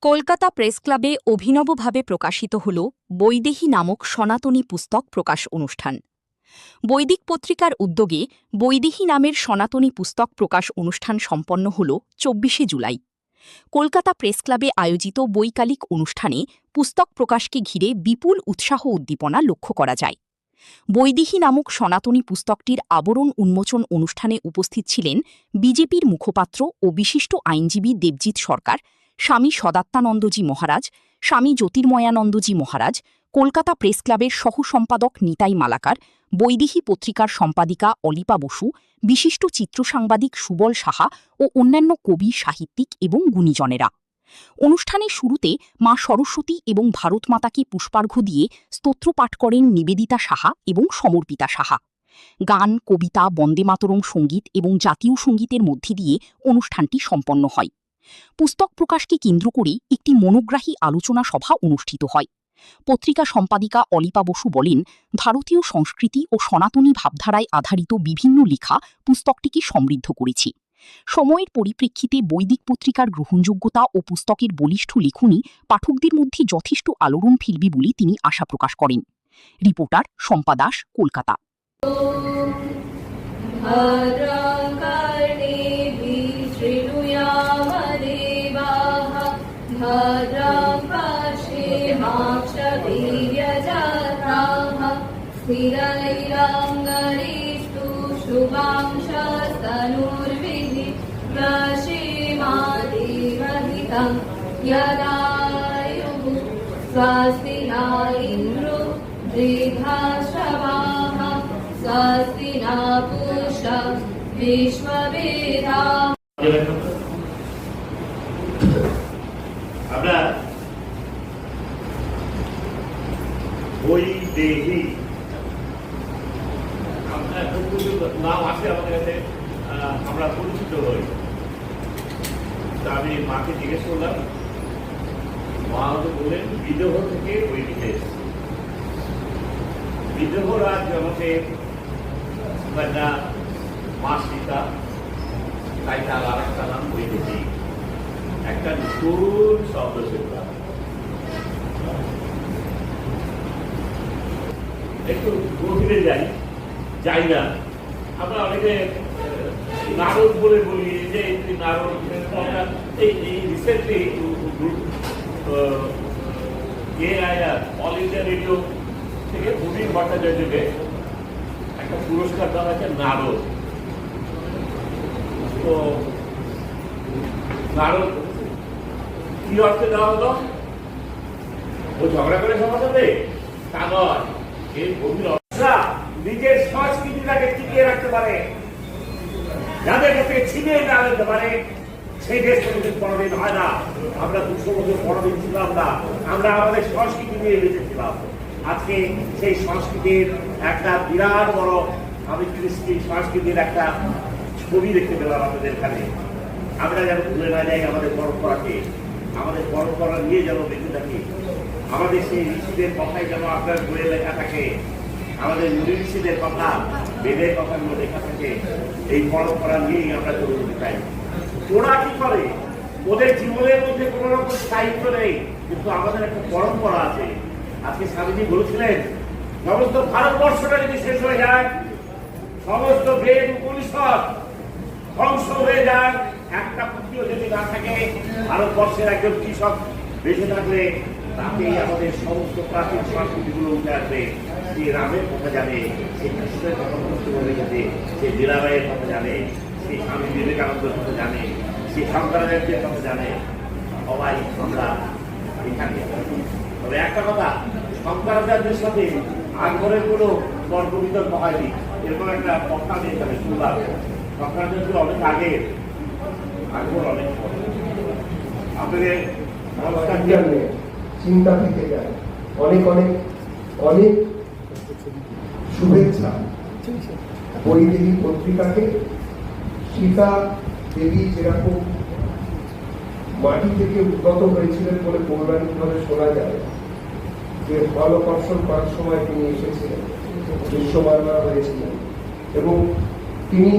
Kolkata press ক্লাবে অভিনবভাবে প্রকাশিত হল বৈদেহী নামক সনাতনী পুস্তক প্রকাশ অনুষ্ঠান। বৈদিক পত্রিকার উদ্যোগে বৈদেহী নামের সনাতনী পুস্তক প্রকাশ অনুষ্ঠান সম্পন্ন হল ২৪শে জুলাই। কলকাতা প্রেস ক্লাবে আয়োজিত বৈকালিক অনুষ্ঠানে পুস্তক প্রকাশকে ঘিরে বিপুল উৎসাহ উদ্দীপনা লক্ষ্য করা যায়। বৈদেহী নামক সনাতনী পুস্তকটির আবরণ উন্মোচন অনুষ্ঠানে উপস্থিত ছিলেন বিজেপির মুখপাত্র ও বিশিষ্ট আইনজীবী দেবজিৎ সরকার, স্বামী সদাত্মানন্দজি মহারাজ, স্বামী জ্যোতির্ময়ানন্দজি মহারাজ, কলকাতা প্রেস ক্লাবের সহ সম্পাদক নিতাই মালাকার, বৈদেহী পত্রিকার সম্পাদিকা অলিপা বসু, বিশিষ্ট চিত্রসাংবাদিক সুবল সাহা ও অন্যান্য কবি, সাহিত্যিক এবং গুণীজনেরা। অনুষ্ঠানের শুরুতে মা সরস্বতী এবং ভারতমাতাকে পুষ্পার্ঘ্য দিয়ে স্তোত্র পাঠ করেন নিবেদিতা সাহা এবং সমর্পিতা সাহা। গান, কবিতা, বন্দে মাতরম সঙ্গীত এবং জাতীয় সঙ্গীতের মধ্যে দিয়ে অনুষ্ঠানটি সম্পন্ন হয়। পুস্তক প্রকাশকে কেন্দ্র করে একটি মনোগ্রাহী আলোচনা সভা অনুষ্ঠিত হয়। পত্রিকা সম্পাদিকা অলিপা বসু বলেন, ভারতীয় সংস্কৃতি ও সনাতনী ভাবধারায় আধারিত বিভিন্ন লেখা পুস্তকটিকে সমৃদ্ধ করেছে। সময়ের পরিপ্রেক্ষিতে বৈদিক পত্রিকার গ্রহণযোগ্যতা ও পুস্তকের বলিষ্ঠ লেখনী পাঠকদের মধ্যে যথেষ্ট আলোড়ন ফেলবে বলে তিনি আশা প্রকাশ করেন। রিপোর্টার শম্পা দাস, কলকাতা। स्वस्ति न इन्द्रो वृद्धाश्रवाः स्वस्ति न पूषा विश्ववेदाः। আমরা বৈদেহী নাম আছে আমাদের কাছে, আমরা পরিচিত হই। তা আমি মাকে জিজ্ঞেস করলাম, মা আমাকে বললেন বিদ্রোহ থেকে বৈদিকে এসেছে। বিদ্রোহ রাজ আমাকে মা সীতা, তাই তার আর একটা নাম বৈদেহী, একটা নতুন শব্দ শিখলাম। একটু গভীরে যাই না। আমরা অনেকে নারদ বলে বলি যে নারদ, এই রিসেন্টলি অল ইন্ডিয়া রেডিও থেকে প্রবীণ ভট্টাচার্যকে একটা পুরস্কার দেওয়া হয়েছে নারদ। তো নারদ কি অর্থে দেওয়া হলো? ও ঝগড়া করে সমাজে তা নয়, এর গভীর অবস্থা নিজের সংস্কৃতিটাকে টিকিয়ে রাখতে পারে, যাদের কাছে ছিনিয়ে না আনতে পারে, সেই দেশ কোনোদিন বড়দিন হয় না। আমরা ২০০ বছর বড়দিন ছিলাম না, আমরা আমাদের সংস্কৃতি নিয়ে বেঁচেছিলাম। আজকে সেই সংস্কৃতির একটা বিরাট বড়, আমি কৃষ্টি সংস্কৃতির একটা ছবি দেখতে পেলাম আমাদের এখানে। আমরা যেন ভুলে না যাই আমাদের পরম্পরাকে, আমাদের পরম্পরা নিয়ে যেন বেঁচে থাকি। আমাদের সেই ঋষিদের কথাই যেন আপনার বইয়ে লেখা থাকে, আমাদের মুনি ঋষিদের কথা, বেদের কথাগুলো লেখা থাকে। এই পরম্পরা নিয়েই আমরা চলতে চাই। ওরা কি করে? ওদের জীবনের মধ্যে কোন রকম সাহিত্য নেই, কিন্তু আমাদের একটা পরম্পরা আছে। আজকে স্বামীজি বলেছিলেন, সমস্ত ভারতবর্ষটা যদি শেষ হয়ে যায়, সমস্ত বেদ উপনিষদ ধ্বংস হয়ে যায়, একটা পুঁথিও যদি না থাকে, ভারতবর্ষের একজন কৃষক বেঁচে থাকলে তাতেই আমাদের সমস্ত প্রাচীন সংস্কৃতিগুলো উঠে আসবে। সে রামের কথা জানে, সে কৃষ্ণের কথা মুক্ত হয়ে গেছে, সে লীলাবাইয়ের কথা জানে, সে স্বামী বিবেকানন্দের কথা জানে, সে শঙ্করাচার্যের কথা জানে। সবাই আমরা এখানে। তবে একটা কথা, শঙ্করাচার্যের সাথে আকবরের কোনো তর্ক বিতর্ক হয়নি, এরকম একটা কথা আমি এখানে শুনলাম। শঙ্করাচার্য অনেক আগে, আকবর অনেক পরে। আপনাদের চিন্তা থেকে যায়। অনেক অনেক অনেক শুভেচ্ছা বৈদেহী পত্রিকাকে। সীতা দেবী যেরকম মাটি থেকে উদ্গত হয়েছিলেন বলে পৌরাণিকভাবে শোনা যায়, যে ফল কর্ষণ করার সময় তিনি এসেছিলেন, বিশ্বমাননা হয়েছিলেন এবং তিনি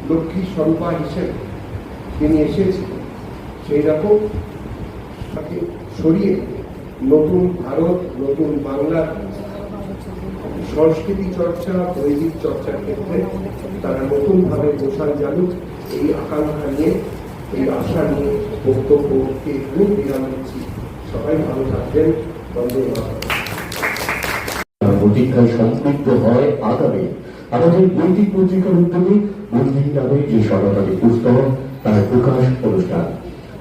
লক্ষ্মী স্বরূপা হিসেবে তিনি এসেছিলেন। সেই রকম তাকে সরিয়ে নতুন ভারত, নতুন বাংলার সংস্কৃতি চর্চা, বৈদিক চর্চার ক্ষেত্রে তারা নতুনভাবে প্রসার জানুক, এই আকাঙ্ক্ষা নিয়ে, এই আশা নিয়ে বক্তব্যকে এখানে বিরাম দিচ্ছি। সবাই ভালো থাকবেন। বন্দে মাতরম। প্রতীক্ষায় সম্পৃক্ত হয় আগামী আমাদের বৈদিক পত্রিকার উদ্যোগে বৈদিক নামে যে সনাতনী পুস্তক তার প্রকাশ অনুষ্ঠান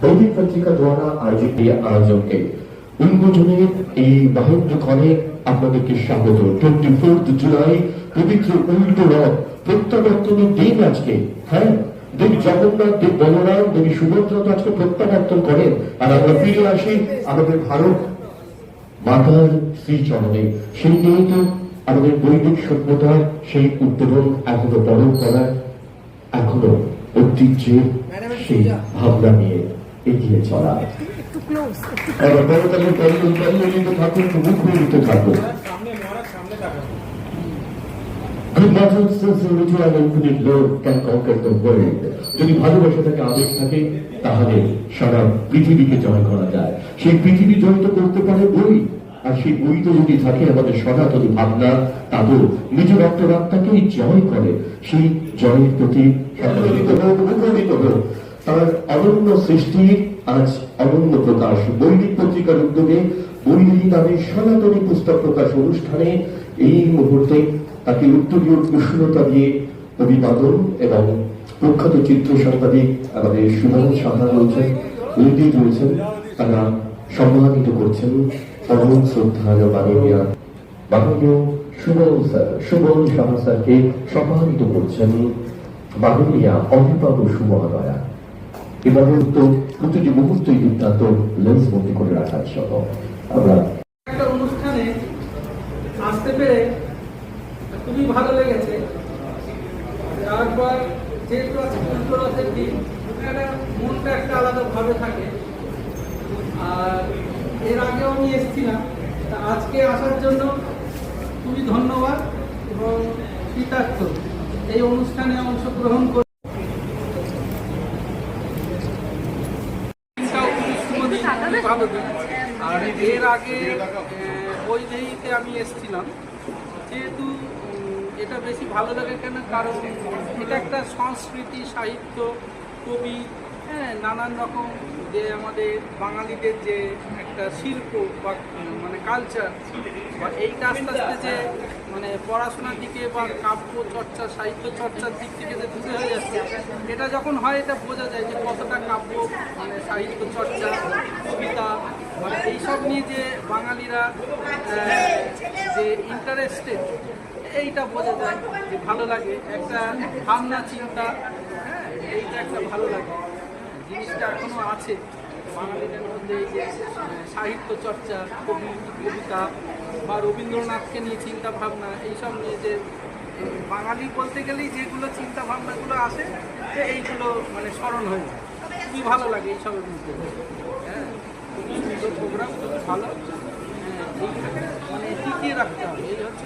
বৈদিক পত্রিকা দ্বারা আয়োজিত এই আয়োজনকে উন্মোচনের এই মহেন্দ্রক্ষণে আপনাদেরকে স্বাগত। 24 জুলাই পবিত্র উল্টো রথ প্রত্যাবর্তনের দিন আজকে। হ্যাঁ, দেবী জগন্নাথ, দেব বলরাম, দেবী সুভদ্রা তো আজকে প্রত্যাবর্তন করেন, আর আমরা ফিরে আসি আমাদের ভারত মাতার শ্রীচরণে। সেই নিয়েই তো আমাদের বৈদিক সভ্যতার সেই উদ্বোধন, এখনো পরম্পরা, এখনো ঐতিহ্যের সেই ভাবনা নিয়ে এগিয়ে চলা। এবার বড়তালের পল্লিত থাকুন, মুখরিত থাকুন। Good battles sincerity and infinite love can conquer the world. যদি ভালোবাসা থাকে, আবেগ থাকে, তাহলে সারা পৃথিবীকে জয় করা যায়। সেই পৃথিবী জয় তো করতে পারে বই, আর সেই বইতে যদি থাকে আমাদের সনাতনী ভাবনা, তাদের নিজ রক্তরাত্মাকেই জয় করে। সেই জয়ের প্রতি সম্মানিত হোক, মুখরিত হোক। তার অনন্য সৃষ্টির আজ অনন্য প্রকাশ বৈদিক পত্রিকার উদ্যোগে বৈদিক নামে সনাতনী পুস্তক প্রকাশ অনুষ্ঠানে এই মুহূর্তে তাকে উত্তরীয় উষ্ণতা দিয়ে অভিবাদন এবং প্রখ্যাত চিত্র সাংবাদিক আমাদের সুমন সাহা রয়েছেন, রিদি রয়েছেন, তারা সম্মানিত করছেন পরম শ্রদ্ধায় মাননীয় সুমন সাহা স্যারকে সম্মানিত করছেন মাননীয়া অভিবাবু সুমহোদয়া। এবারে তো প্রতিটি মুহূর্তই দুর্দান্ত লেন্স বন্দী করে রাখার জন্য আমরা একটা অনুষ্ঠানে আসতে পেরে খুবই ভালো লেগেছে। তারপর যেহেতু আজকে উল্টোরথের দিন, একটা মনটা একটা আলাদা ভাবে থাকে। আর এর আগেও আমি এসেছিলাম, তা আজকে আসার জন্য খুবই ধন্যবাদ এবং কৃতার্থ এই অনুষ্ঠানে অংশগ্রহণ করে। ভালো দিন। আর এর আগে বৈদেহীতে আমি এসেছিলাম, যেহেতু এটা বেশি ভালো লাগে কেন, কারণ এটা একটা সংস্কৃতি, সাহিত্য, কবি, হ্যাঁ, নানান রকম যে আমাদের বাঙালিদের যে একটা শিল্প বা মানে কালচার, বা এইটা আস্তে আস্তে যে মানে পড়াশোনার দিকে বা কাব্য চর্চা, সাহিত্য চর্চার দিক থেকে যে দূরে হয়ে যাচ্ছে, এটা যখন হয় এটা বোঝা যায় যে কতটা কাব্য মানে সাহিত্য চর্চা, কবিতা, মানে এইসব নিয়ে যে বাঙালিরা যে ইন্টারেস্টেড, এইটা বোঝা যায় যে ভালো লাগে। একটা ভাবনা চিন্তা, হ্যাঁ, এইটা একটা ভালো লাগে। জিনিসটা এখনো আছে বাঙালিদের মধ্যে, এই যে সাহিত্য চর্চা, কবিতা বা রবীন্দ্রনাথকে নিয়ে চিন্তা ভাবনা, এইসব নিয়ে যে বাঙালি বলতে গেলেই যেগুলো চিন্তা ভাবনাগুলো আসে, এইগুলো মানে স্মরণ হয়ে যায়। খুবই ভালো লাগে এইসবের মধ্যে। হ্যাঁ, খুবই সুন্দর প্রোগ্রাম, খুব ভালো। হ্যাঁ, এইখানে মানে টিকিয়ে রাখতে হবে, এই হচ্ছে